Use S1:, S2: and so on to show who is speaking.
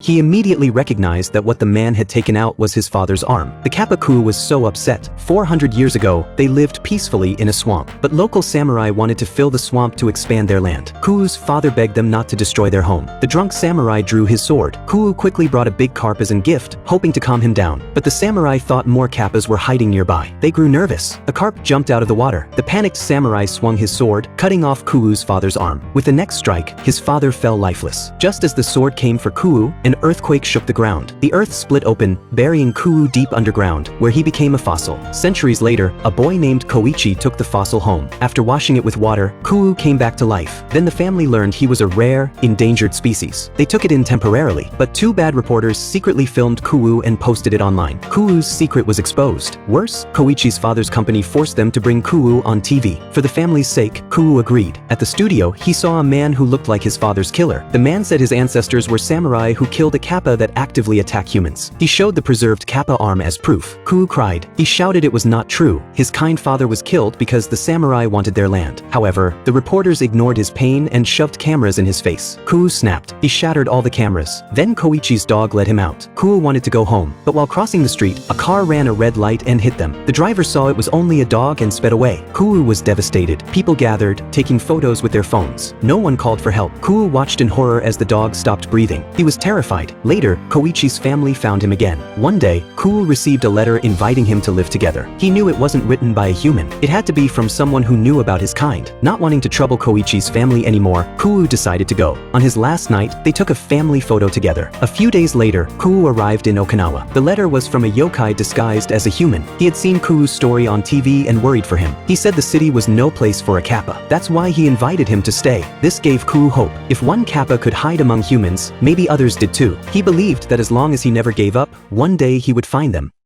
S1: He immediately recognized that what the man had taken out was his father's arm. The kappa was so upset. 400 years ago, they lived peacefully in a swamp. But local samurai wanted to fill the swamp to expand their land. Kuu's father begged them not to destroy their home. The drunk samurai drew his sword. Kuu quickly brought a big carp as a gift, hoping to calm him down. But the samurai thought more kappas were hiding nearby. They grew nervous. A carp jumped out of the water. The panicked samurai swung his sword, cutting off Kuu's father's arm. With the next strike, his father fell lifeless. Just as the sword came for Kuu, an earthquake shook the ground. The earth split open, burying Kuu deep underground, where he became a fossil. Centuries later, a boy named Koichi took the fossil home. After washing it with water, Kuu came back to life. Then the family learned he was a rare, endangered species. They took it in temporarily, but two bad reporters secretly filmed Kuu and posted it online. Kuu's secret was exposed. Worse, Koichi's father's company forced them to bring Kuu on TV. For the family's sake, Kuu agreed. At the studio, he saw a man who looked like his father's killer. The man said his ancestors were samurai who killed a kappa that actively attack humans. He showed the preserved kappa arm as proof. Kuu cried. He shouted it was not true. His kind father was killed because the samurai wanted their land. However, the reporters ignored his pain and shoved cameras in his face. Kuu snapped. He shattered all the cameras. Then Koichi's dog let him out. Kuu wanted to go home, but while crossing the street, a car ran a red light and hit them. The driver saw it was only a dog and sped away. Kuu was devastated. People gathered, taking photos with their phones. No one called for help. Kuu watched in horror as the dog stopped breathing. He was terrified. Later, Koichi's family found him again. One day, Kuu received a letter inviting him to live together. He knew it wasn't written by a human. It had to be from someone who knew about his kind. Not wanting to trouble Koichi's family anymore, Kuu decided to go. On his last night, they took a family photo together. A few days later, Kuu arrived in Okinawa. The letter was from a yokai disguised as a human. He had seen Kuu's story on TV and worried for him. He said the city was no place for a kappa. That's why he invited him to stay. This gave Kuu hope. If one kappa could hide among humans, maybe others did too. He believed that as long as he never gave up, one day he would find them.